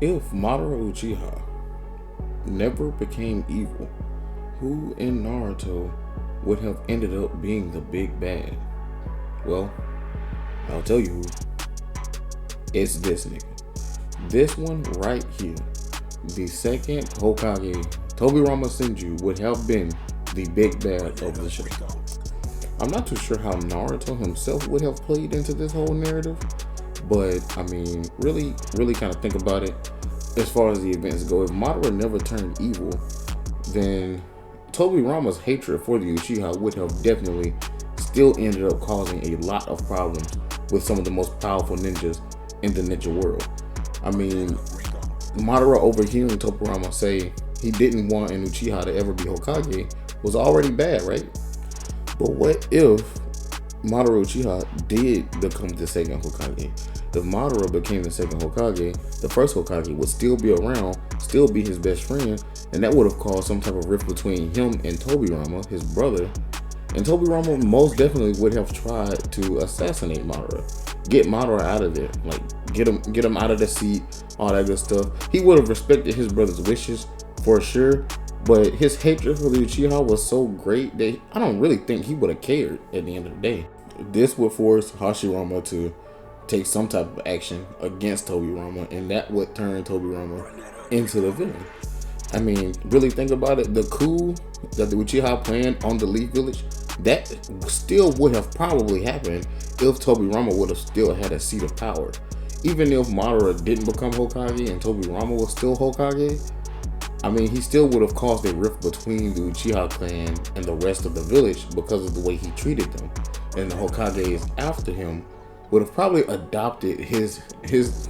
If Madara Uchiha never became evil, who in Naruto would have ended up being the big bad? Well, I'll tell you who. It's this nigga. This one right here. The second Hokage, Tobirama Senju, would have been the big bad of the show. I'm not too sure how Naruto himself would have played into this whole narrative, but I mean, really kind of think about it. As far as the events go, if Madara never turned evil, then Tobirama's hatred for the Uchiha would have definitely still ended up causing a lot of problems with some of the most powerful ninjas in the ninja world. I mean, Madara overhearing Tobirama say he didn't want an Uchiha to ever be Hokage was already bad, right? But what if Madara Uchiha did become the second Hokage? If Madara became the second Hokage, the first Hokage would still be around, still be his best friend, and that would have caused some type of rift between him and Tobirama, his brother. And Tobirama most definitely would have tried to assassinate Madara, get Madara out of there, like get him out of the seat, all that good stuff. He would have respected his brother's wishes for sure, but his hatred for the Uchiha was so great that I don't really think he would have cared at the end of the day. This would force Hashirama to take some type of action against Tobirama, and that would turn Tobirama into the villain. I mean, really think about it. The coup that the Uchiha planned on the Leaf Village, that still would have probably happened if Tobirama would have still had a seat of power. Even if Madara didn't become Hokage and Tobirama was still Hokage, I mean, he still would have caused a rift between the Uchiha clan and the rest of the village because of the way he treated them. And the Hokages after him would have probably adopted his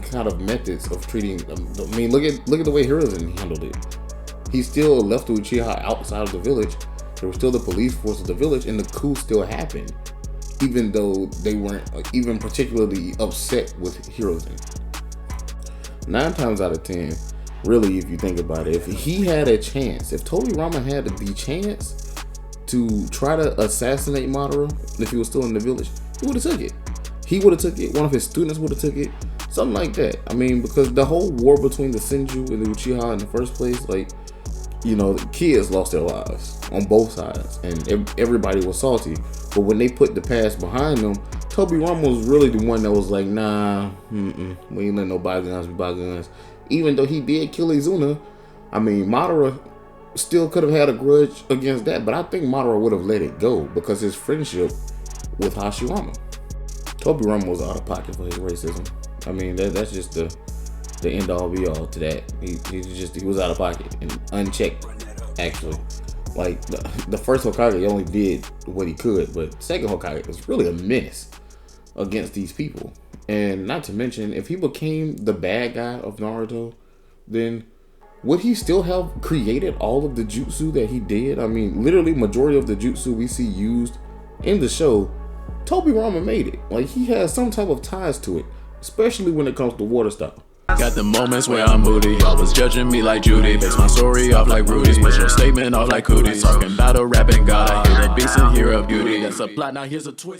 kind of methods of treating them. I mean, look at the way Hiruzen handled it. He still left the Uchiha outside of the village. There was still the police force of the village, and the coup still happened, even though they weren't even particularly upset with Hiruzen. 9 times out of 10, really, if you think about it, if he had a chance, if Tobirama had the chance to try to assassinate Madara, if he was still in the village, he would have took it. He would have took it. One of his students would have took it. Something like that. I mean, because the whole war between the Senju and the Uchiha in the first place, like, you know, the kids lost their lives on both sides, and everybody was salty. But when they put the past behind them, Tobirama was really the one that was like, nah, we ain't letting no bygones be bygones. Even though he did kill Izuna, I mean, Madara still could have had a grudge against that, but I think Madara would have let it go because his friendship with Hashirama. Tobirama was out of pocket for his racism. I mean, that's just the end all be all to that. He was out of pocket and unchecked, actually. Like the first Hokage only did what he could, but the second Hokage was really a menace against these people. And not to mention, if he became the bad guy of Naruto, then would he still have created all of the jutsu that he did? I mean, literally majority of the jutsu we see used in the show, Tobirama made it. Like, he has some type of ties to it, especially when it comes to water style. Got the moments where I'm moody. Y'all was judging me like Judy. Base my story off like Rudy's. Push your statement off like cooties. Talking battle, rapping God. I hear that beast and hear a beauty. That's a plot, now here's a twist.